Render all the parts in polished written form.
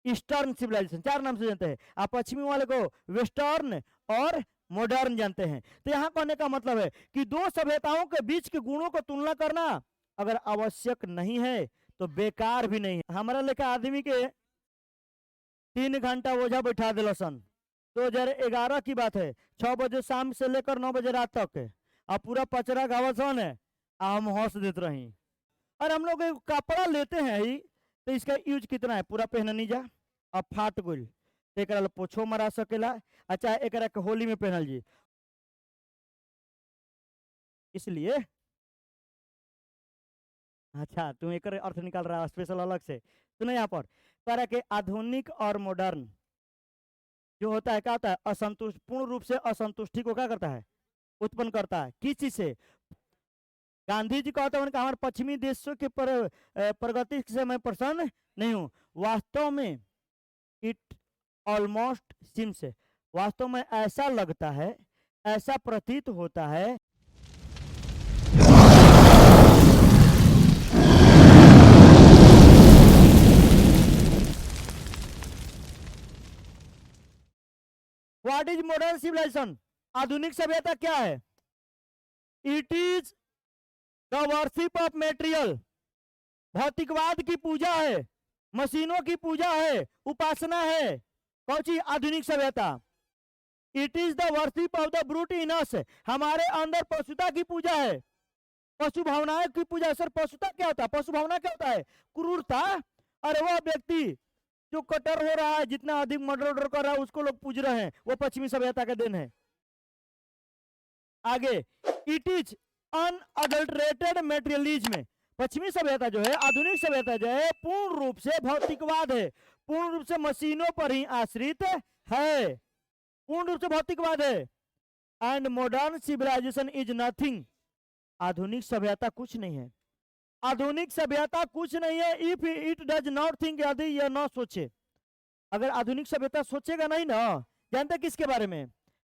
Eastern civilization, 4 नाम से जानते हैं। आप पश्चिमी वाले को वेस्टर्न और मॉडर्न जानते हैं। तो यहाँ कहने का मतलब है कि दो सभ्यताओं के बीच के गुणों को तुलना करना अगर आवश्यक नहीं है तो बेकार भी नहीं है। हमारा लेखा आदमी के 3 घंटा ओझा बैठा दिलो सन। 2011 की बात है, 6 बजे शाम से लेकर 9 बजे रात तक है। अब पूरा पचरा गावत सन है, हम हंस देते रही। और हम लोग कपड़ा लेते हैं ही तो इसका यूज कितना है, पूरा पहन नहीं जा, अब फाट गुल तो एक पोछो मरा सकेला। अच्छा एक होली में पहनल जी, इसलिए अच्छा तुम एक अर्थ निकाल रहा है स्पेशल अलग से। सुनो यहाँ पर कह रहा कि आधुनिक और मॉडर्न जो होता है क्या होता है, असंतुष्ट, पूर्ण रूप से असंतुष्टि को क्या करता है, उत्पन्न करता है। किस चीज से? गांधी जी कहते हैं हमारे पश्चिमी देशों के प्रगति से मैं प्रसन्न नहीं हूँ। वास्तव में इट ऑलमोस्ट सिम्स, वास्तव में ऐसा लगता है, ऐसा प्रतीत होता है व्हाट इज मॉडर्न सिविलाइजेशन, आधुनिक सभ्यता क्या है? It is the worship of material, भौतिकवाद की पूजा है, मशीनों की पूजा है, उपासना है। कौन सी आधुनिक सभ्यता? It is the worship of the brute in us, हमारे अंदर पशुता की पूजा है, पशु भावनाएं की पूजा है। सर पशुता क्या होता है, पशु भावना क्या होता है? क्रूरता। अरे वह व्यक्ति जो कटर हो रहा है, जितना अधिक मर्डर ऑर्डर कर रहा है उसको लोग पूज रहे हैं, वो पश्चिमी सभ्यता का दिन है। आगे, इट इज अनअडल्टरेटेड मेटेरियलिज्म, पश्चिमी सभ्यता जो है, आधुनिक सभ्यता जो है पूर्ण रूप से भौतिकवाद है, पूर्ण रूप से मशीनों पर ही आश्रित है, पूर्ण रूप से भौतिकवाद है। And modern civilization is nothing, आधुनिक सभ्यता कुछ नहीं है, आधुनिक सभ्यता कुछ नहीं है। If it does not think, यदि यह न सोचे, अगर आधुनिक सभ्यता सोचेगा नहीं ना, जानते किसके बारे में?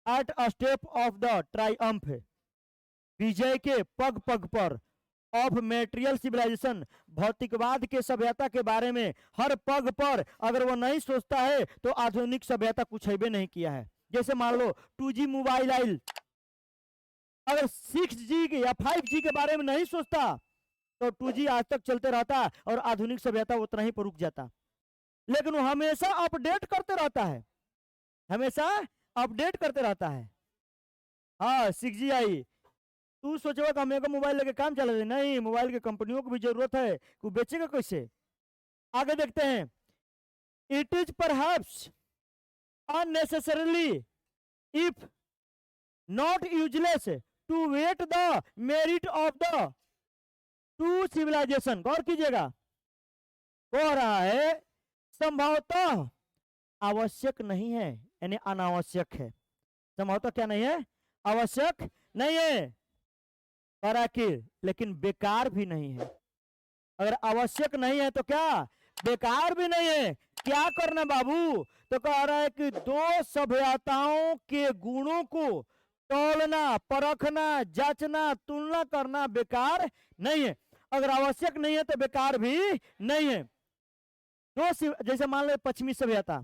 At a step of the triumph, विजय के पग पग पर, ऑफ मेटेरियल सिविलाइजेशन, भौतिकवाद के सभ्यता के बारे में हर पग पर अगर वो नहीं सोचता है तो आधुनिक सभ्यता कुछ भी नहीं किया है। जैसे मान लो 2G मोबाइल आइल, अगर 6G के या 5G के बारे में नहीं सोचता तो 2G आज तक चलते रहता और आधुनिक सभ्यता उतना ही पर रुक जाता। लेकिन वो हमेशा अपडेट करते रहता है, हमेशा अपडेट करते रहता है। हाँ 6G आई, तू सोचेगा कि हमें मोबाइल लेके काम चला दे, नहीं, मोबाइल की कंपनियों को भी जरूरत है, वो बेचेगा कैसे? आगे देखते हैं, it is perhaps unnecessarily if not useless to weigh the merit of the two civilization. गौर कीजिएगा, कह रहा है संभवतः आवश्यक नहीं है, यानी अनावश्यक है। संभवतः क्या नहीं है? आवश्यक नहीं है, कराकिर, लेकिन बेकार भी नहीं है। अगर आवश्यक नहीं है तो क्या बेकार भी नहीं है? क्या करना बाबू? तो कह रहा है कि दो सभ्यताओं के गुणों को तौलना, परखना, जांचना, तुलना करना बेकार नहीं है। अगर आवश्यक नहीं है तो बेकार भी नहीं है। जैसे मान लो पश्चिमी सभ्यता,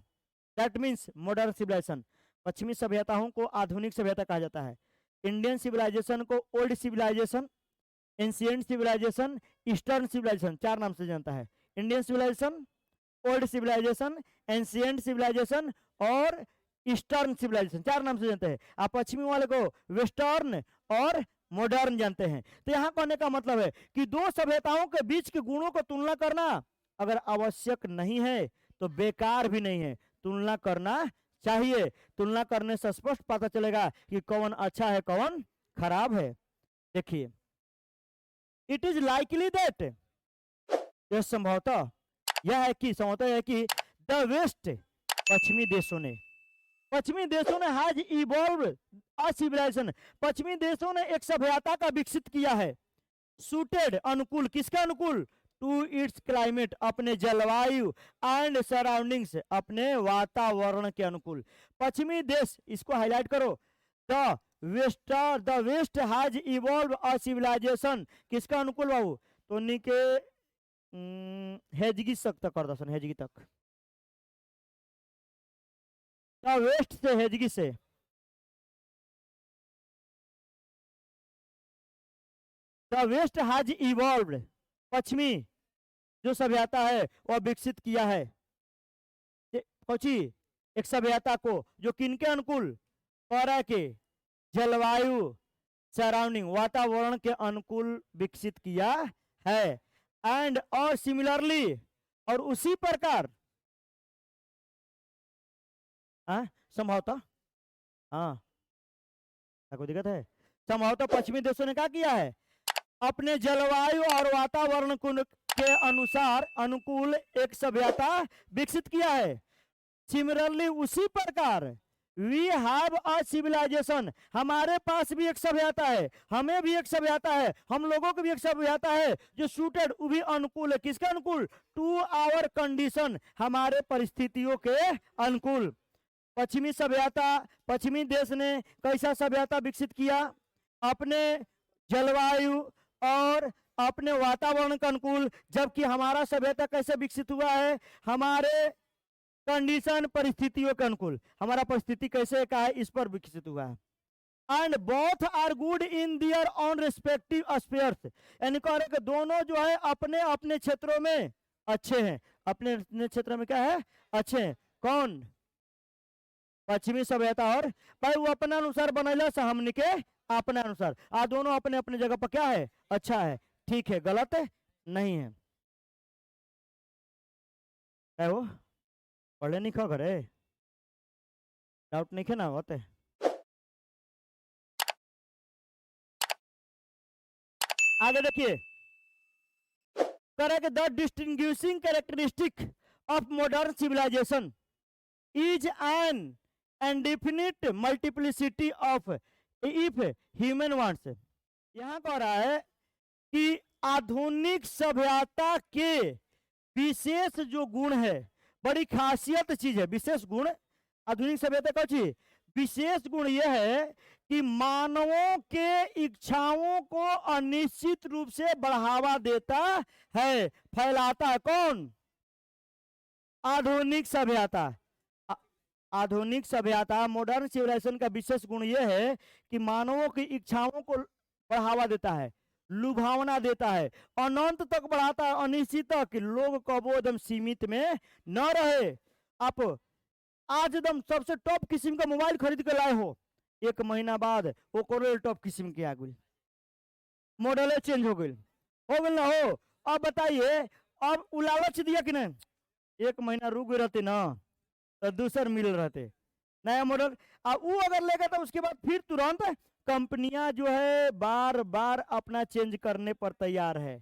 दैट मीन्स मॉडर्न सिविलाइजेशन, पश्चिमी सभ्यताओं को आधुनिक सभ्यता कहा जाता है। इंडियन सिविलाइजेशन को old civilization, ancient civilization, eastern civilization, 4 नाम से जानता है। Indian civilization, old civilization, ancient civilization और ईस्टर्न सिविलाइजेशन, 4 नाम से जानते हैं। आप पश्चिमी वाले को वेस्टर्न और मॉडर्न जानते हैं। तो यहाँ कहने का मतलब है कि दो सभ्यताओं के बीच के गुणों को तुलना करना अगर आवश्यक नहीं है तो बेकार भी नहीं है, तुलना करना चाहिए। तुलना करने से स्पष्ट पता चलेगा कि कौन अच्छा है कौन खराब है। देखिए, इट इज लाइकली दैट, यह संभवतः यह है कि, संभवतः यह है कि द वेस्ट, पश्चिमी देशों ने हैज इवॉल्व अ सिविलाइजेशन, पश्चिमी देशों ने एक सभ्यता का विकसित किया है, सूटेड, अनुकूल, किसका अनुकूल? टू इट्स क्लाइमेट, अपने जलवायु, एंड सराउंडिंग्स, अपने वातावरण के अनुकूल। पश्चिमी देश, इसको हाईलाइट करो, the West has evolve a civilization, किसका अनुकूल बाबू? तो निके हेजगी तक कर दसन, हेजगी तक द वेस्ट से हेजगी से, द वेस्ट हैज इवॉल्व्ड, पश्चिमी जो सभ्यता है वह विकसित किया है कौची एक सभ्यता को जो किनके अनुकूल, कह के जलवायु सराउंडिंग वातावरण के अनुकूल विकसित किया है। एंड और सिमिलरली और उसी प्रकार संभवतः, हाँ कोई दिक्कत है, संभवतः पश्चिमी देशों ने क्या किया है, अपने जलवायु और वातावरण के अनुसार अनुकूल एक सभ्यता विकसित किया है। सिमिलरली उसी प्रकार वी हैव अ सिविलाइजेशन, हमारे पास भी एक सभ्यता है, हमें भी एक सभ्यता है, हम लोगों को भी एक सभ्यता है जो सूटेड वो भी अनुकूल है, किसके अनुकूल, टू आवर कंडीशन, हमारे परिस्थितियों के अनुकूल। पश्चिमी सभ्यता, पश्चिमी देश ने कैसा सभ्यता विकसित किया, अपने जलवायु और अपने वातावरण के अनुकूल, जबकि हमारा सभ्यता कैसे विकसित हुआ है, हमारे कंडीशन परिस्थितियों के अनुकूल, हमारा परिस्थिति कैसे का है इस पर विकसित हुआ है। And both are good in their own respective spheres, यानी कह रहे कि दोनों जो है अपने अपने क्षेत्रों में अच्छे हैं, अपने अपने क्षेत्र में क्या है अच्छे हैं। कौन, पश्चिमी सभ्यता और भाई वो अपने अनुसार बनैला से हमने के अपने अनुसार, दोनों अपने अपने जगह पर क्या है अच्छा है, ठीक है, गलत है नहीं है। है वो पढ़े नहीं खा करे, डाउट नहीं है ना होते। आगे देखिए, correct the distinguishing characteristic of modern civilization is an indefinite multiplicity of if human wants. यहां कह रहा है कि आधुनिक सभ्यता के विशेष जो गुण है, बड़ी खासियत चीज है, विशेष गुण आधुनिक सभ्यता का चीज, विशेष गुण यह है कि मानवों के इच्छाओं को अनिश्चित रूप से बढ़ावा देता है, फैलाता है। कौन, आधुनिक सभ्यता। आधुनिक सभ्यता मॉडर्न सिविलाइजेशन का विशेष गुण यह है कि मानवों की इच्छाओं को बढ़ावा देता है, लुभावना देता है, अनंत तक बढ़ाता है, अनिश्चित तक, लोग कबो एकदम सीमित में न रहे। आप आज एकदम सबसे टॉप किस्म का मोबाइल खरीद के लाए हो, एक महीना बाद वो कोरोल टॉप किस्म के आ गई, मॉडल चेंज हो गई ना हो। अब बताइए, अब लालच दिया कि नहीं, एक महीना रुक गए रहते ना तो दूसर मिल रहते नया मॉडल, वो अगर लेगा तो उसके बाद फिर तुरंत कंपनियां जो है बार बार अपना चेंज करने पर तैयार है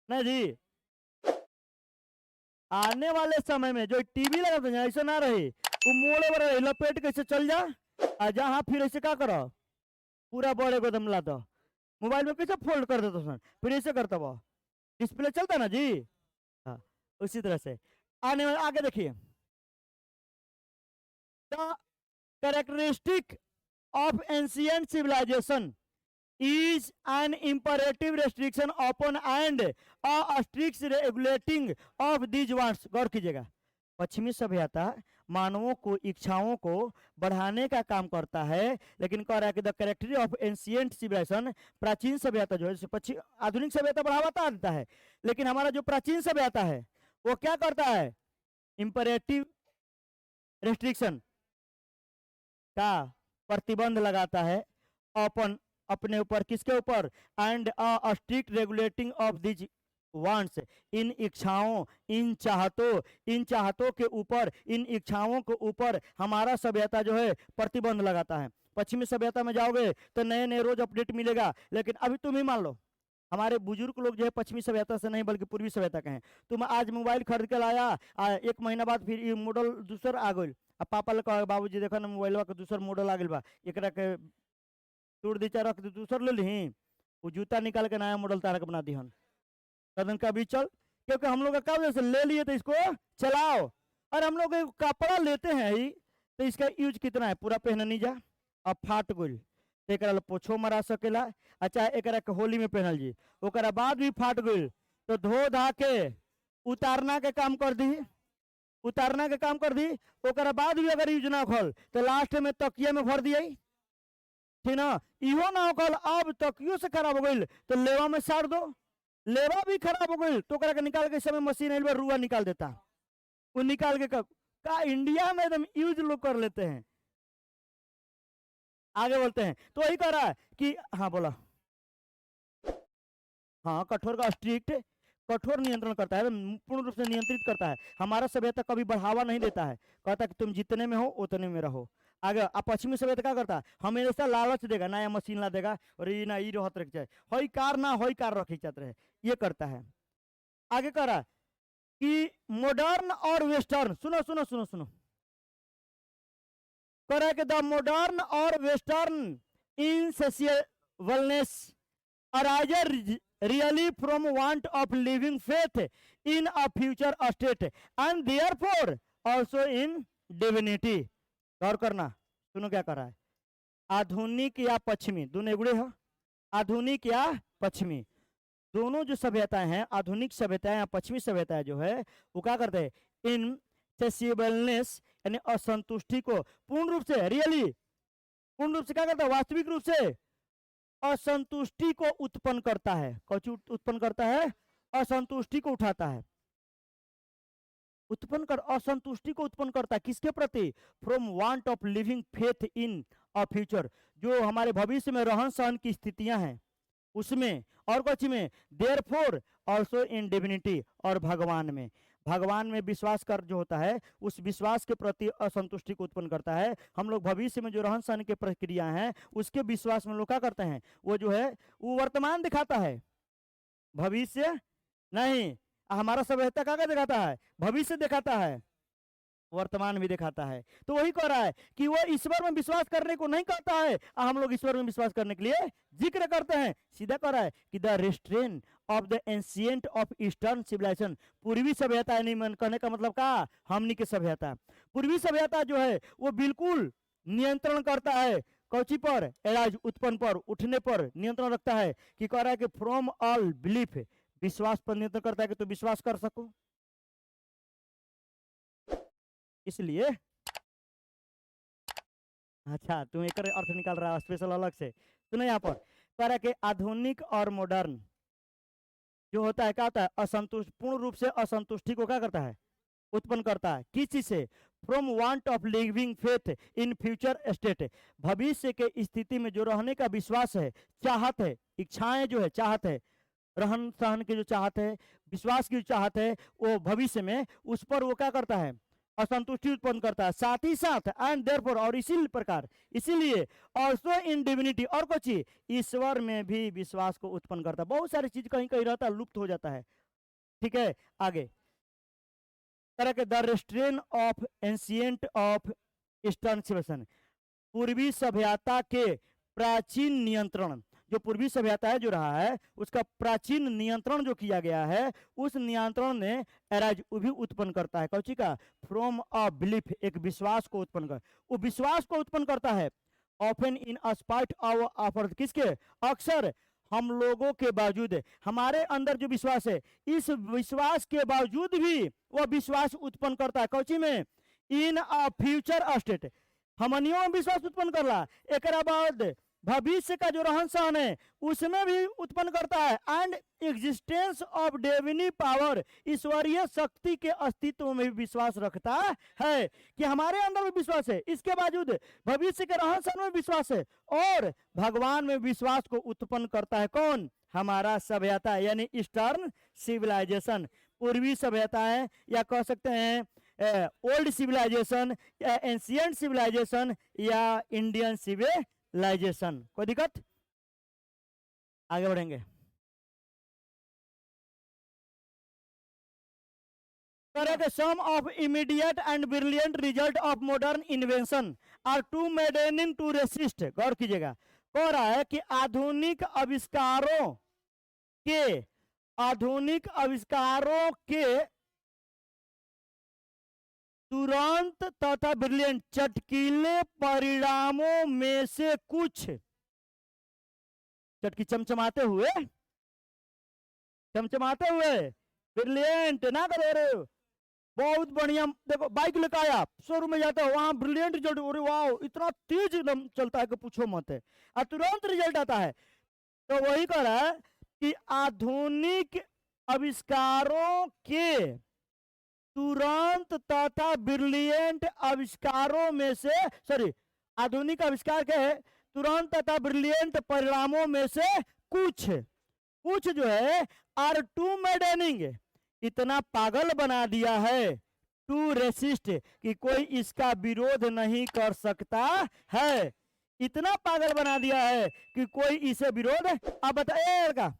ना जी। आने वाले समय में जो टीवी लगा था ऐसा ना रहे, वो मोड़े पर लपेट कैसे चल जा, जहां फिर ऐसे क्या करो, पूरा बड़े गोदम ला दो, मोबाइल में कैसे फोल्ड कर देते सन, फिर ऐसे करता वो डिस्प्ले चलता ना जी। हाँ उसी तरह से आने वाले, आगे देखिए, the characteristic of ancient civilization is an imperative restriction upon and a strict regulating of these wants। गौर कीजिएगा, पश्चिमी सभ्यता मानवों को इच्छाओं को बढ़ाने का काम करता है, लेकिन कह रहा है कि द कैरेक्टरी ऑफ एंशिएंट सिविलाइजेशन, प्राचीन सभ्यता जो है, आधुनिक सभ्यता बढ़ावा देता है, लेकिन हमारा जो प्राचीन सभ्यता है वो क्या करता है, इंपरेटिव रेस्ट्रिक्शन का प्रतिबंध लगाता है अपन अपने ऊपर, किसके ऊपर, and a strict regulating of this wants, इन इच्छाओं, इन चाहतों के ऊपर, इन इच्छाओं के ऊपर हमारा सभ्यता जो है प्रतिबंध लगाता है। पश्चिमी सभ्यता में जाओगे तो नए नए रोज अपडेट मिलेगा, लेकिन अभी तुम ही मान लो, हमारे बुजुर्ग लोग जो है पश्चिमी सभ्यता से नहीं बल्कि पूर्वी सभ्यता के हैं, तुम आज मोबाइल खरीद के लाया, एक महीना बाद फिर ये मॉडल दूसर आ गई, अब पापा लोग कहे बाबूजी देखो ना मोबाइल का दूसर मॉडल आ गई बा, एकरा के तोड़ दीचा रख दे, दूसर ले ली, वो जूता निकाल के नया मॉडल तारा के बना दी हन, कदम का भी चल, क्योंकि हम लोग का जैसे ले लिए तो इसको चलाओ, और हम लोग कपड़ा लेते हैं ही तो इसका यूज कितना है, पूरा पहन नहीं जा, अब फाट गई तो एक पोछो मरा सकेला, अच्छा एक होली में पहनल जी, ओकरा बाद भी फाट गई तो धो धा के उतारना के काम कर दी, उतारना के काम कर दी, ओकरा बाद भी अगर यूज ना खोल तो लास्ट में तकिया में भर दिया, ठीक ना। इहो ना होकल अब तकियो से खराब हो गई तो लेवा में सार दो, लेवा भी खराब हो गई तो ओकरा के निकाल के समय मशीन आइल बा रुआ निकाल देता, वो निकाल के कब का इंडिया में एकदम यूज लोग कर लेते हैं। आगे बोलते हैं तो वही कह रहा है कि हाँ बोला, हाँ कठोर का स्ट्रिक्ट कठोर नियंत्रण करता है, पूर्ण रूप से नियंत्रित करता है, हमारा सभ्यता कभी बढ़ावा नहीं देता है, कहता है कि तुम जितने में हो उतने में रहो। आगे अब पश्चिमी सभ्यता क्या करता है, हमेशा लालच देगा, नया मशीन ला देगा और ये ना ये रहत रख जाए, हई कार ना हई कार रखी जाते रहे, ये करता है। आगे कह रहा है कि मॉडर्न और वेस्टर्न, सुनो सुनो सुनो सुनो, कह रहा है कि द मॉडर्न और western insatiableness arises really from want of living faith in a future state and therefore also in divinity। गौर करना, सुनो क्या कर रहा है, आधुनिक या पश्चिमी दोनों एगुड़े हो, आधुनिक या पश्चिमी दोनों जो सभ्यताएं हैं, आधुनिक सभ्यताएं या पश्चिमी सभ्यताएं जो है वो क्या करते हैं, इनसेसिबलनेस यानी असंतुष्टि को पूर्ण रूप से रियली पूर्ण रूप से क्या करता है, वास्तविक रूप से असंतुष्टि को उत्पन्न करता है। कौन उत्पन्न करता है, असंतुष्टि को उठाता है, उत्पन्न कर असंतुष्टि को उत्पन्न करता है किसके प्रति, from want of living faith in a future, जो हमारे भविष्य में रहन सहन की स्थितियां हैं उसमें, और कुछ में देयरफॉर आल्सो इन डिविनिटी, और भगवान में, भगवान में विश्वास कर जो होता है उस विश्वास के प्रति असंतुष्टि को उत्पन्न करता है। हम लोग भविष्य में जो रहन सहन की प्रक्रिया है उसके विश्वास में लोग क्या करते हैं, वो जो है वो वर्तमान दिखाता है, भविष्य नहीं। हमारा सभ्यता क्या दिखाता है, भविष्य दिखाता है, वर्तमान भी दिखाता है। तो वही कह रहा है कि वो ईश्वर में विश्वास करने को नहीं कहता है, हम लोग ईश्वर में विश्वास करने के लिए जिक्र करते हैं। सीधा कह रहा है कि the restrain of the ancient of eastern civilization, पूर्वी सभ्यता नहीं, मन कहने का मतलब का हमनी के सभ्यता, पूर्वी सभ्यता जो है वो बिल्कुल नियंत्रण करता है, कौची पर, एराज उत्पन्न पर, उठने पर नियंत्रण रखता है, कि कह रहा है कि फ्रॉम ऑल बिलीफ, विश्वास पर नियंत्रण करता है कि तो विश्वास कर सको। इसलिए अच्छा तुम एक अर्थ निकाल रहा है स्पेशल अलग से, सुनो यहाँ पर कह रहा है कि आधुनिक और मॉडर्न जो होता है क्या होता है, असंतुष्ट, पूर्ण रूप से असंतुष्टि को क्या करता है, उत्पन्न करता है, किस चीज से, from want of living faith in future state, भविष्य के स्थिति में जो रहने का विश्वास है, चाहत है, इच्छाएं जो है, चाहत है, रहन सहन की जो चाहत है, विश्वास की जो चाहत है, वो भविष्य में उस पर वो क्या करता है, असंतुष्टि उत्पन्न करता है। साथ ही साथ एंड देयरफॉर, और इसी प्रकार, इसीलिए ऑल्सो इन डिविनिटी, और कुछ ईश्वर में भी विश्वास को उत्पन्न करता है। बहुत सारी चीज कहीं कहीं रहता है, लुप्त हो जाता है, ठीक है। आगे तरह के the restrain of ancient of eastern civilization, पूर्वी सभ्यता के प्राचीन नियंत्रण, जो पूर्वी सभ्यता है जो रहा है उसका प्राचीन नियंत्रण जो किया गया है, उस नियंत्रण ने एराइज भी उत्पन्न करता है, कौची का, फ्रॉम अ बिलीफ, एक विश्वास को उत्पन्न कर, वो विश्वास को उत्पन्न करता है, ऑफन इन स्पाइट ऑफ, किसके, अक्सर हम लोगों के बावजूद, हमारे अंदर जो विश्वास है, इस विश्वास के बावजूद भी वह विश्वास उत्पन्न करता है, कौची में, इन अ फ्यूचर स्टेट, हमनियों में विश्वास उत्पन्न कर रहा, एक बाद भविष्य का जो रहन सहन है उसमें भी उत्पन्न करता है, एंड एग्जिस्टेंस ऑफ डिविनी पावर, ईश्वरीय शक्ति के अस्तित्व में भी विश्वास रखता है, कि हमारे अंदर भी विश्वास है, इसके बावजूद भविष्य के रहन सहन में विश्वास है, और भगवान में विश्वास को उत्पन्न करता है कौन, हमारा सभ्यता यानी ईस्टर्न सिविलाइजेशन, पूर्वी सभ्यताएं, या कह सकते हैं ओल्ड सिविलाइजेशन, या एंशिएंट सिविलाइजेशन, या इंडियन सिविलाइजेशन। कोई दिक्कत, आगे बढ़ेंगे। Some of immediate and brilliant result of modern invention are too maddening to resist। गौर कीजिएगा, कह रहा है कि आधुनिक आविष्कारों के तुरंत तथा ब्रिलियंट चटकीले परिणामों में से कुछ, चटकी चमचमाते हुए ब्रिलियंट ना कर रहे हो, बहुत बढ़िया, देखो बाइक लेकर आया, शोरूम में जाता है, वहां ब्रिलियंट रिजल्ट, अरे वाह इतना तेज एकदम चलता है कि पूछो मत है, और तुरंत रिजल्ट आता है। तो वही कह रहा है कि आधुनिक आविष्कारों के तुरंत तथा ब्रिलियंट आविष्कारों में से, सॉरी, आधुनिक आविष्कार के तुरंत तथा ब्रिलियंट परिणामों में से कुछ कुछ जो है आर टू मैडनिंग, इतना पागल बना दिया है, टू रेसिस्ट, कि कोई इसका विरोध नहीं कर सकता है, इतना पागल बना दिया है कि कोई इसे विरोध, अब बताइएगा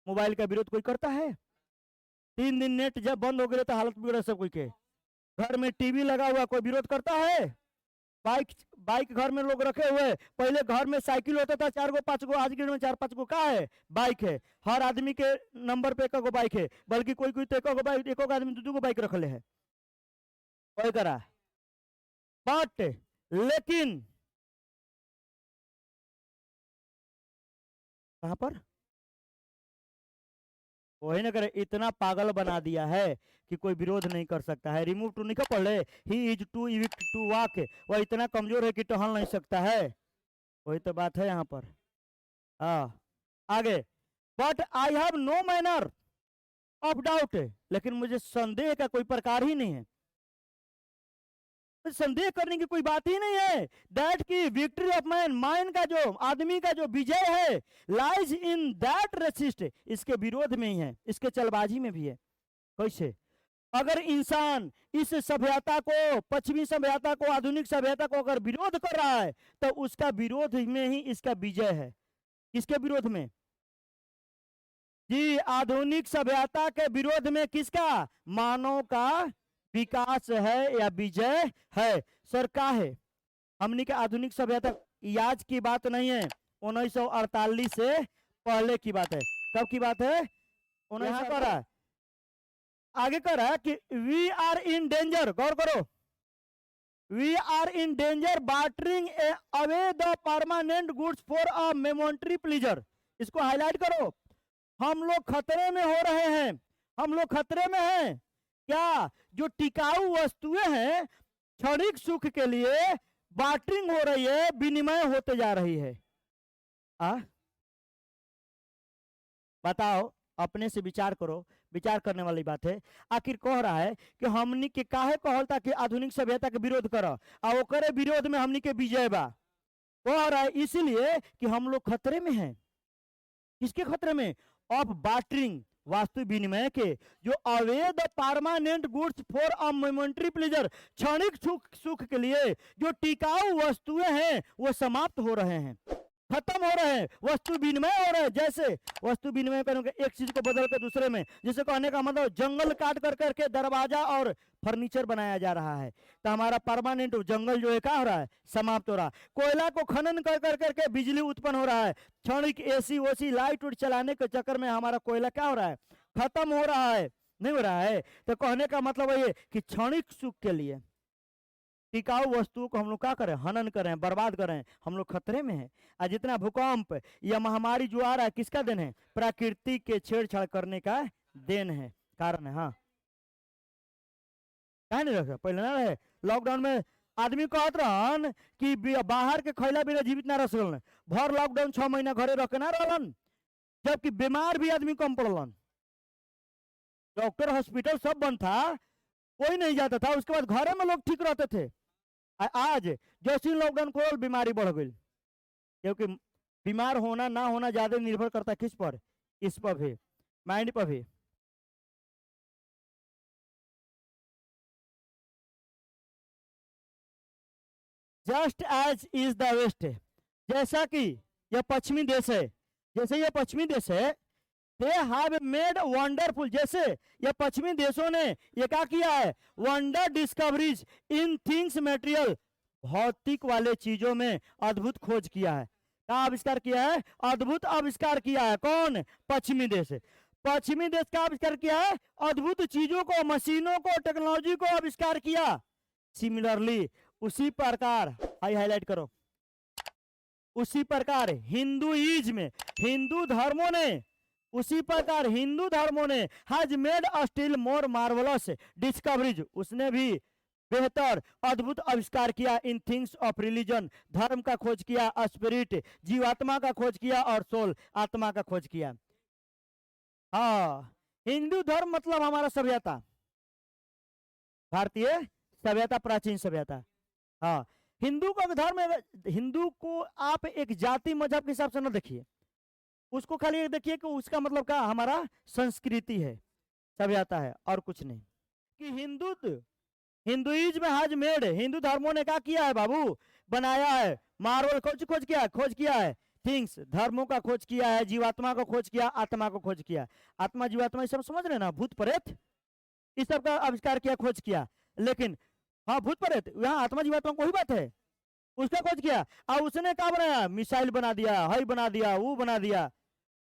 मोबाइल का विरोध कोई करता है? 3 दिन नेट जब बंद हो गया तो हालत बिगड़ा सब कोई के। घर में टीवी लगा हुआ, कोई विरोध करता है? बाइक बाइक घर में लोग रखे हुए, पहले घर में साइकिल होता था 4 गो 5 गो, आज के डेट में 4-5 गो का है बाइक है, हर आदमी के नंबर पे 1 गो बाइक है, बल्कि कोई कोई तो 1 गो बाइक, 1 आदमी 2 गो बाइक रखले है, कोई करा। बट लेकिन कहां पर वही ना करे, इतना पागल बना दिया है कि कोई विरोध नहीं कर सकता है। रिमूव टू नहीं पढ़ ले, he is too weak to walk, वह इतना कमजोर है कि टहल नहीं सकता है, वही तो बात है यहाँ पर। हाँ आगे, but I have no manner of doubt, लेकिन मुझे संदेह का कोई प्रकार ही नहीं है, संदेह करने की कोई बात ही नहीं है, दैट की विक्ट्री ऑफ मैन, माइन का जो आदमी का जो विजय है, लाइज इन दैट रेसिस्ट, इसके विरोध में ही है, इसके चलबाजी में भी है। कैसे? अगर इंसान इस सभ्यता को, पश्चिमी सभ्यता को, आधुनिक सभ्यता को अगर विरोध कर रहा है तो उसका विरोध में ही इसका विजय है। किसके विरोध में जी? आधुनिक सभ्यता के विरोध में किसका? मानव का विकास है या विजय है। सर का है हमने के आधुनिक सभ्यता आज की बात नहीं है, 1948 से पहले की बात है। कब की बात है? 19 कर रहा है, आगे कर रहा है कि वी आर इन डेंजर, गौर करो, we are in danger bartering away the permanent goods for a momentary pleasure, इसको हाईलाइट करो। हम लोग खतरे में हो रहे हैं, हम लोग खतरे में हैं, क्या? जो टिकाऊ वस्तुएं हैं क्षणिक सुख के लिए बार्टरिंग हो रही है, विनिमय होते जा रही है। बताओ, अपने से विचार करो, विचार करने वाली बात है। आखिर कह रहा है कि हमनी के काहे कहलता कि आधुनिक सभ्यता के विरोध करो, और ओकरे विरोध में हमनी के विजय बा। कह रहा है इसीलिए कि हम लोग खतरे में हैं। किसके खतरे में? ऑफ बार्टरिंग, वास्तु विनिमय के, जो अवैध permanent goods for a momentary pleasure, क्षणिक सुख के लिए जो टिकाऊ वस्तुएं हैं वो समाप्त हो रहे हैं, खत्म हो रहे हैं, वस्तु विनिमय हो रहे हैं। जैसे वस्तु विनिमय करेंगे, एक चीज को बदल कर दूसरे में, जिसे कहने का मतलब जंगल काट कर करके दरवाजा और फर्नीचर बनाया जा रहा है, तो हमारा परमानेंट जंगल जो है क्या हो रहा है? समाप्त हो रहा है। कोयला को खनन कर कर करके बिजली उत्पन्न हो रहा है, क्षणिक एसी ओसी लाइट उट चलाने के चक्कर में हमारा कोयला क्या हो रहा है? खत्म हो रहा है, नहीं हो रहा है। तो कहने का मतलब ये कि क्षणिक सुख के लिए टिकाऊ वस्तुओं को हम लोग क्या करें? हनन करें, बर्बाद करें, हम लोग खतरे में हैं। आज जितना भूकंप या महामारी जो आ रहा है, किसका देन है? प्रकृति के छेड़छाड़ करने का देन है, कारण है। हाँ, क्या नहीं रखे पहले ना रहे। लॉकडाउन में आदमी कहत रहन कि बाहर के खैला बिना जीवित ना रह सकल, भर लॉकडाउन 6 महीना घरे रख के ना रहलन, जबकि बीमार भी आदमी कम पड़लन। डॉक्टर हॉस्पिटल सब बंद था, कोई नहीं जाता था, उसके बाद घरे में लोग ठीक रहते थे। आज जैसे लॉकडाउन खोल बीमारी बढ़ गई, क्योंकि बीमार होना ना होना ज्यादा निर्भर करता है किस पर? इस पर भी, माइंड पर भी। Just as is the west, जैसा कि यह पश्चिमी देश है, जैसे यह पश्चिमी देश है, दे हैव मेड वंडरफुल, जैसे यह पश्चिमी देशों ने यह क्या किया है? Wonder discoveries in things material, भौतिक वाले चीजों में अद्भुत खोज किया है। क्या आविष्कार किया है? अद्भुत आविष्कार किया है। कौन? पश्चिमी देश। पश्चिमी देश का आविष्कार किया है, अद्भुत चीजों को, मशीनों को, टेक्नोलॉजी को आविष्कार किया। सिमिलरली उसी प्रकार, हाईलाइट करो, उसी प्रकार हिंदुइज्म, हिंदू धर्मों ने उसी प्रकार हिंदू धर्मों ने has made still more marvellous discoveries, उसने भी बेहतर अद्भुत आविष्कार किया इन थिंग्स ऑफ रिलीजन, धर्म का खोज किया, स्पिरिट जीवात्मा का खोज किया, और सोल आत्मा का खोज किया। हाँ, हिंदू धर्म मतलब हमारा सभ्यता, भारतीय सभ्यता, प्राचीन सभ्यता। हाँ, हिंदू का धर्म है, हिंदू को आप एक जाति मजहब के हिसाब से न देखिए, उसको खाली एक देखिए कि उसका मतलब क्या, हमारा संस्कृति है, सभ्यता है, और कुछ नहीं। कि हिंदुइज्म हैज मेड, हिंदू धर्मों ने क्या किया है बाबू, बनाया है, मार्वल खोज किया है, थिंग्स धर्मों का खोज किया है, जीवात्मा को खोज किया, आत्मा को खोज किया। आत्मा जीवात्मा ये सब समझ रहे ना, भूत प्रेत इस सब का आविष्कार किया, खोज किया। लेकिन हाँ, भूत प्रेत, यहाँ आत्मा जीवात्मा कोई बात है, उसका खोज किया, और उसने क्या बनाया, मिसाइल बना दिया, हई बना दिया, वो बना दिया,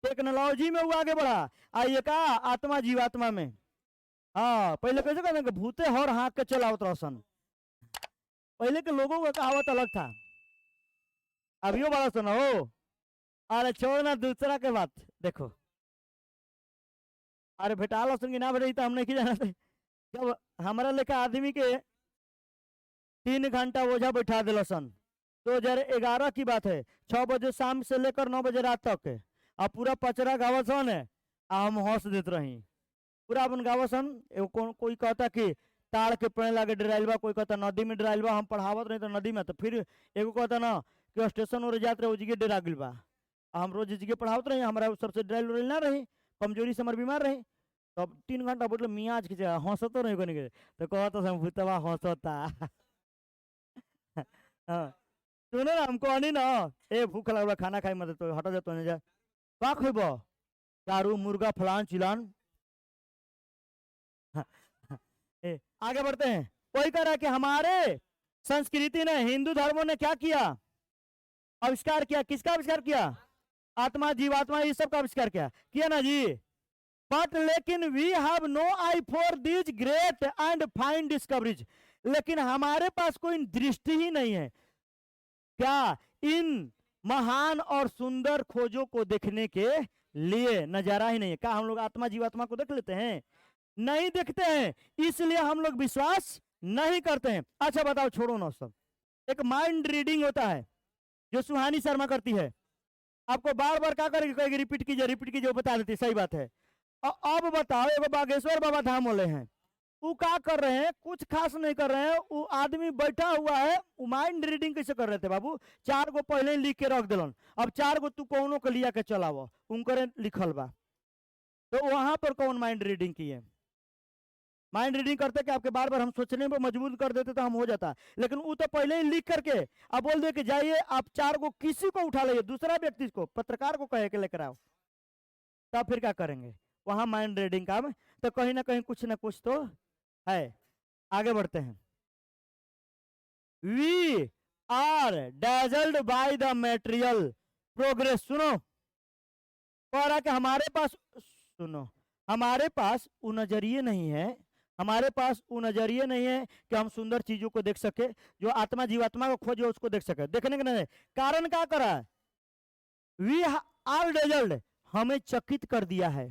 टेक्नोलॉजी में वो आगे बढ़ा। आइए का आत्मा जीवात्मा में। हाँ, पहले कैसे कहते हैं कि भूते हर हाँक के चलावत रोशन, पहले के लोगों का कहावत अलग था, अभियो बड़ा सुना हो। अरे छोड़ना दूसरा के बात, देखो अरे भेटा लो सुन ना भेटे तो हम नहीं जाना थे। जब हमारा लेखा आदमी के 3 घंटा ओझा बैठा दिल सन, 2011 की बात है, 6 बजे शाम से लेकर 9 बजे रात तक, अब पूरा पचरा गावत सन है, हम हंस देते रही पूरा अपन गावत सन। कोई कहता कि ताड़ के पेड़ लागे डराइल बा, कोई कहता नदी में डराइल बा, हम पढ़ावत रही तो नदी में, तो फिर एगो कहता ना कि स्टेशन और जात रहे उजगे डरा गिल बा, हम रोज जिगे पढ़ावत रही, हमारा सबसे डराइल उराइल ना रही, कमजोरी से हमारे बीमार रही, तो अब 3 घंटा बोल मियाँ आज खींचे हंसतो नहीं कोने के, तो कहता हम भूतवा हंसता। हाँ, सुनो ना, हमको आनी ना, ए भूख लग रहा खाना खाई मत, तो हटा जा, तो जा का खेब, चारू मुर्गा फलान चिलान। आगे बढ़ते हैं। कोई कह रहा है कि हमारे संस्कृति ने, हिंदू धर्मों ने क्या किया, आविष्कार किया, किसका आविष्कार किया, आत्मा जीवात्मा ये सब का आविष्कार किया ना जी। बट लेकिन we have no eye for these great and fine discoveries, लेकिन हमारे पास कोई दृष्टि ही नहीं है क्या, इन महान और सुंदर खोजों को देखने के लिए, नजारा ही नहीं है क्या, हम लोग आत्मा जीवात्मा को देख लेते हैं, नहीं देखते हैं, इसलिए हम लोग विश्वास नहीं करते हैं। अच्छा बताओ, छोड़ो ना सब, एक माइंड रीडिंग होता है जो सुहानी शर्मा करती है, आपको बार बार क्या करेगी, रिपीट कीजिए, बता देती, सही बात है। अब बताओ, एगो बागेश्वर बाबा धाम वाले हैं, वो क्या कर रहे हैं, कुछ खास नहीं कर रहे हैं, वो आदमी बैठा हुआ है, वो माइंड रीडिंग कैसे कर रहे थे बाबू, 4 गो पहले ही लिख के रख दिलन, अब 4 गो तू कौनों को लिया के चलावो, उनकर लिखल बा, तो वहां पर कौन माइंड रीडिंग की है, माइंड रीडिंग करते कि आपके बार बार हम सोचने में मजबूर कर देते तो हम हो जाता, लेकिन वो तो पहले ही लिख करके अब बोल दे कि जाइए आप 4 गो किसी को उठा लाइए, दूसरा व्यक्ति को, पत्रकार को कहे के लेकर आओ, तब फिर क्या करेंगे, वहां माइंड रीडिंग काम, तो कहीं ना कहीं कुछ ना कुछ तो है। आगे बढ़ते हैं। We are dazzled by the material progress, सुनो कह रहा कि हमारे पास, सुनो, हमारे पास वो नजरिए नहीं है, हमारे पास वो नजरिए नहीं है कि हम सुंदर चीजों को देख सके, जो आत्मा जीवात्मा को खोजे उसको देख सके, देखने के नहीं, कारण क्या करा है, वी आर डेजल्ड, हमें चकित कर दिया है,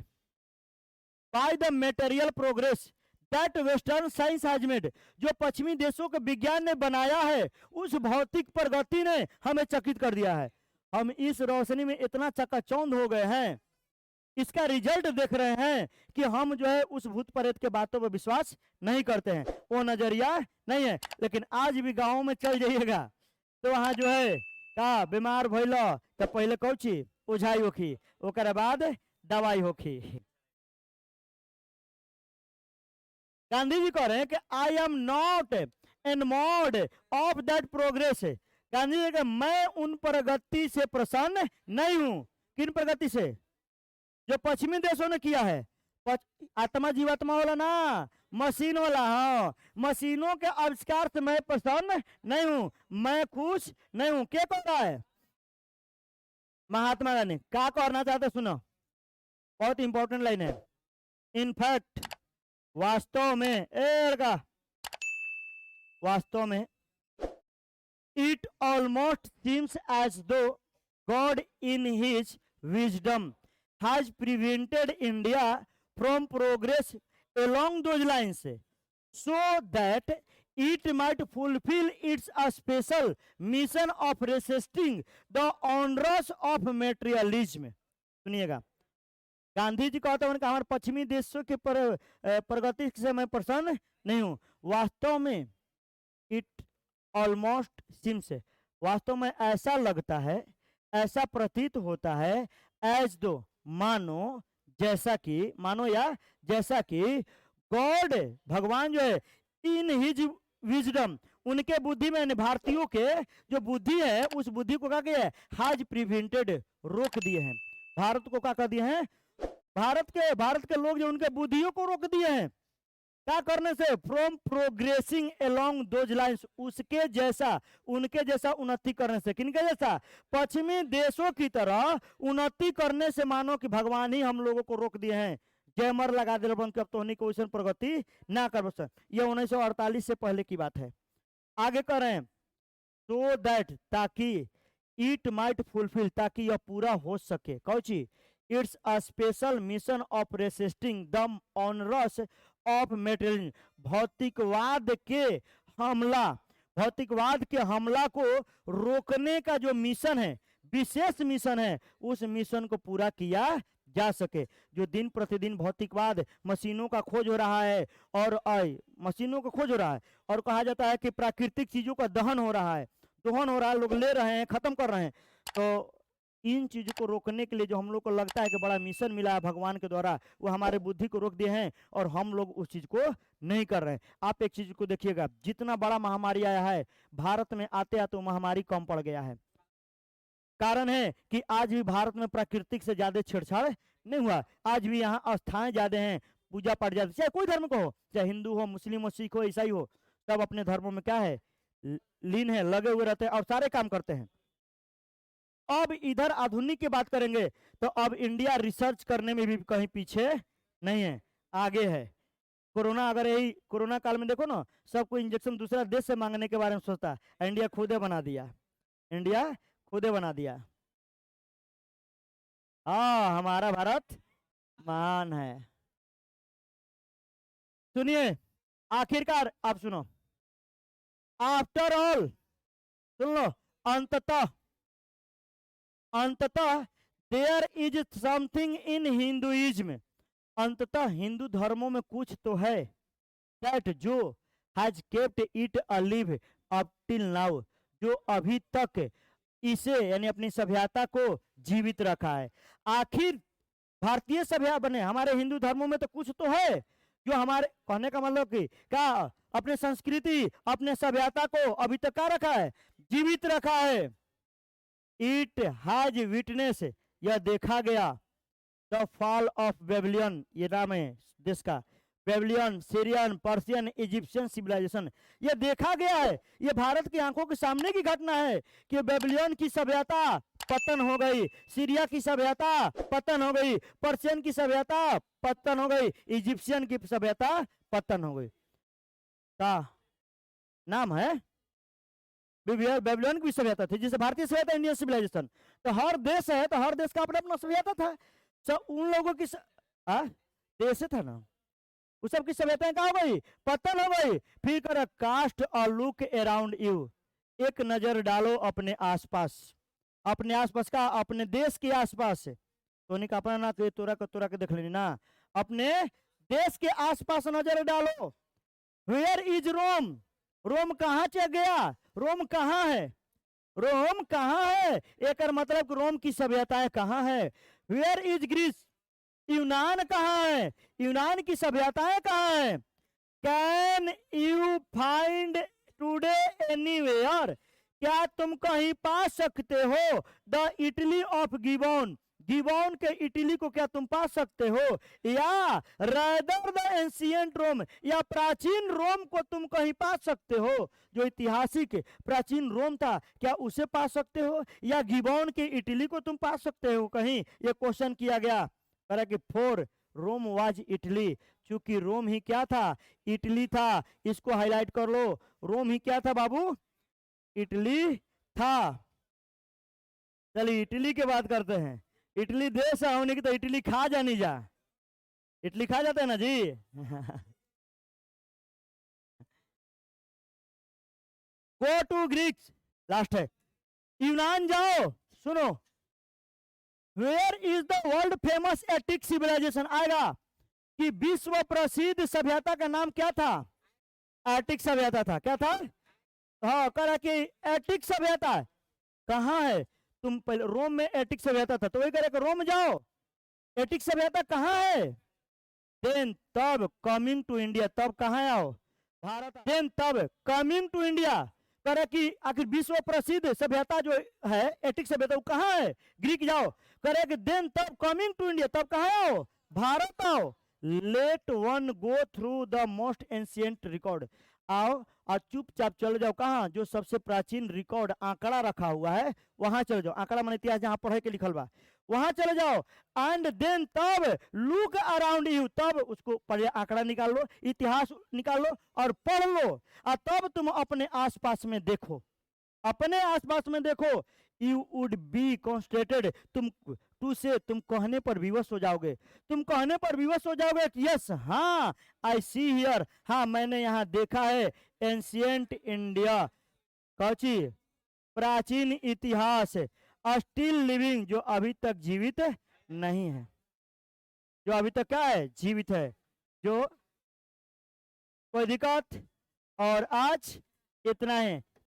bye the material progress that western science has made, जो पश्चिमी देशों के विज्ञान ने बनाया है, उस भौतिक प्रगति ने हमें चकित कर दिया है, हम इस रोशनी में इतना चकाचौंध हो गए हैं, इसका रिजल्ट देख रहे हैं कि हम जो है उस भूत प्रेत के बातों पर विश्वास नहीं करते हैं, वो नजरिया नहीं है। लेकिन आज भी गाँव में चल जाइएगा तो वहां जो है का बीमार भइल तो पहले कौची ओझाई होखी, ओकर बाद दवाई होखी। गांधी जी कह रहे हैं कि I am not an mode of that progress, Gandhi ji का मैं उन प्रगति से प्रसन्न नहीं हूं, किन प्रगति से, जो पश्चिमी देशों ने किया है, आत्मा जीवात्मा वाला ना, मशीन वाला, हाँ, मशीनों के आविष्कार से मैं प्रसन्न नहीं हूं, मैं खुश नहीं हूं। क्या कह रहा है महात्मा गांधी, क्या करना चाहते सुनो, बहुत इंपॉर्टेंट लाइन है, इनफैक्ट वास्तव में, वास्तव में इट ऑलमोस्ट सीम्स एज दो God in his wisdom has prevented India from progress along those lines so that it might fulfill its special mission of resisting the onrush of materialism. सुनिएगा, गांधी जी कहते हैं कि हमारे पश्चिमी देशों के प्रगति से मैं प्रसन्न नहीं हूं. वास्तव में इट ऑलमोस्ट सिम्स, वास्तव में ऐसा लगता है, ऐसा प्रतीत होता है, एज दो, मानो, जैसा कि, मानो या जैसा कि गॉड, भगवान जो है, इन हिज विजडम, उनके बुद्धि में, भारतीयों के जो बुद्धि है उस बुद्धि को क्या किया है, हाज प्रिवेंटेड, रोक दिए हैं. भारत को क्या कर दिए हैं, भारत के लोग जो उनके बुद्धियों को रोक दिए हैं, क्या करने से, from progressing along those lines, उसके जैसा, उनके जैसा उन्नति करने से. किनके जैसा, पश्चिमी देशों की तरह उन्नति करने से. मानो कि भगवान ही हम लोगों को रोक दिए हैं, जयमर लगा दे अब तो को प्रगति ना कर सकते. ये 1948 से पहले की बात है. आगे कर रहे हैं, सो दैट, ताकि, इट माइट फुलफिल, ताकि यह पूरा हो सके, कौची, it's a special mission of resisting the onrush of material, भौतिकवाद के हमला, भौतिकवाद के हमला को रोकने का जो मिशन है, विशेष मिशन है, उस मिशन को पूरा किया जा सके. जो दिन प्रतिदिन भौतिकवाद, मशीनों का खोज हो रहा है, और मशीनों का खोज हो रहा है, और कहा जाता है कि प्राकृतिक चीजों का दहन हो रहा है, दोहन हो रहा है, लोग ले रहे हैं, खत्म कर रहे हैं. तो इन चीजों को रोकने के लिए जो हम लोग को लगता है कि बड़ा मिशन मिला है भगवान के द्वारा, वो हमारे बुद्धि को रोक दिए हैं, और हम लोग उस चीज को नहीं कर रहे हैं. आप एक चीज को देखिएगा, जितना बड़ा महामारी आया है, भारत में आते आते महामारी कम पड़ गया है. कारण है कि आज भी भारत में प्राकृतिक से ज्यादा छेड़छाड़ नहीं हुआ. आज भी यहाँ आस्थाएं ज्यादा हैं, पूजा पाठ ज्यादा, चाहे कोई धर्म को हो, चाहे हिंदू हो, मुस्लिम हो, सिख हो, ईसाई हो, सब अपने धर्मों में क्या है, लीन है, लगे हुए रहते हैं और सारे काम करते हैं. अब इधर आधुनिक की बात करेंगे तो अब इंडिया रिसर्च करने में भी कहीं पीछे नहीं है, आगे है. कोरोना, अगर यही कोरोना काल में देखो ना, सबको इंजेक्शन दूसरा देश से मांगने के बारे में सोचता, इंडिया खुदे बना दिया, इंडिया खुदे बना दिया. हाँ, हमारा भारत महान है. सुनिए, आखिरकार आप सुनो, आफ्टर ऑल, सुन लो, अंततः, अंततः there is something in Hinduism, अंततः हिंदू धर्मों में कुछ तो है, दैट जो has kept it alive up till now, जो अभी तक इसे यानी अपनी सभ्यता को जीवित रखा है. आखिर भारतीय सभ्यता बने, हमारे हिंदू धर्मों में तो कुछ तो है जो हमारे, कहने का मतलब कि क्या, अपने संस्कृति, अपने सभ्यता को अभी तक क्या रखा है, जीवित रखा है. इट हैज विटनेस, यह देखा गया, द फॉल ऑफ बेबीलोन, ये नाम है देश का, Babylon, Syrian, Persian, Egyptian civilization, ये देखा गया है. ये भारत की आंखों के सामने की घटना है कि बेबीलोन की सभ्यता पतन हो गई, सीरिया की सभ्यता पतन हो गई, पर्शियन की सभ्यता पतन हो गई, इजिप्शियन की सभ्यता पतन हो गई. का नाम है बेबीलोन की सभ्यता थी, जिसे भारतीय सभ्यता, इंडियन सिविलाइजेशन. तो हर देश है, तो हर देश का अपना अपना सभ्यता था. सब उन लोगों की देश था ना, उस सब की सभ्यताएं क्या हो गई, पतन हो गई. फिर कर कास्ट और लुक अराउंड यू, एक नजर डालो अपने आसपास, अपने आसपास का, अपने देश के आसपास. तो नहीं अपना ना तो तोरा के देख लेनी ना, अपने देश के आसपास नजर डालो. वेयर इज रोम, रोम कहाँ चल गया, रोम कहाँ है, रोम कहाँ है, एक मतलब रोम की सभ्यताएं कहाँ है. वेयर इज ग्रीस, यूनान कहाँ है, यूनान की सभ्यताएं कहाँ है. Can you find today anywhere, क्या तुम कहीं पा सकते हो, the Italy of gibbon, gibbon के इटली को क्या तुम पा सकते हो, या रादर द एंशिएंट रोम, या प्राचीन रोम को तुम कहीं पा सकते हो, जो ऐतिहासिक प्राचीन रोम था, क्या उसे पा सकते हो, या गिबॉन के इटली को तुम पा सकते हो कहीं. ये क्वेश्चन किया गया, करा कि फोर रोम वाज इटली, चूंकि रोम ही क्या था, इटली था. इसको हाईलाइट कर लो, रोम ही क्या था बाबू, इटली था. चलिए इटली की बात करते हैं. इटली देश होने की तो इटली खा जानी जा, इटली खा जाते हैं ना जी। गो टू ग्रीक्स, लास्ट है, यूनान जाओ। सुनो, where is the world famous Attic civilization, आएगा कि विश्व प्रसिद्ध सभ्यता का नाम क्या था? एटिक सभ्यता था। क्या था? हाँ, कह रहा कि एटिक सभ्यता कहाँ है? तुम पहले रोम में एटिक सभ्यता था, तो वही कह रहे कि रोम जाओ, एटिक सभ्यता कहाँ है? देन तब कमिंग टू इंडिया, तब कहाँ आओ? भारत। देन तब कमिंग टू इंडिया, कह रहे कि आखिर विश्व प्रसिद्ध सभ्यता जो है एटिक सभ्यता, वो कहाँ है? ग्रीक जाओ। कह रहे कि देन तब कमिंग टू इंडिया, तब कहाँ आओ? भारत आओ। Let one go through the most ancient record, आओ और चुपचाप चले जाओ कहाँ? जो सबसे प्राचीन रिकॉर्ड आंकड़ा रखा हुआ है वहां चले जाओ। आंकड़ा माने इतिहास, जहां पढ़े के लिखल बा वहां चले जाओ। एंड देन तब लुक अराउंड यू, तब उसको पढ़े, आंकड़ा निकाल लो, इतिहास निकाल लो और पढ़ लो, और तब तुम अपने आसपास में देखो, अपने आसपास में देखो। यू वुड बी कॉन्स्टेटेड, तुम टू से, तुम कहने पर विवश हो जाओगे, तुम कहने पर विवश हो जाओगे कि यस, हाँ, आई सी हियर, हाँ मैंने यहाँ देखा है, एंशियंट इंडिया, कौची? प्राचीन इतिहास, स्टिल लिविंग, जो अभी तक जीवित नहीं है, जो अभी तक क्या है? जीवित है। जो कोई दिक्कत? और आज इतना है।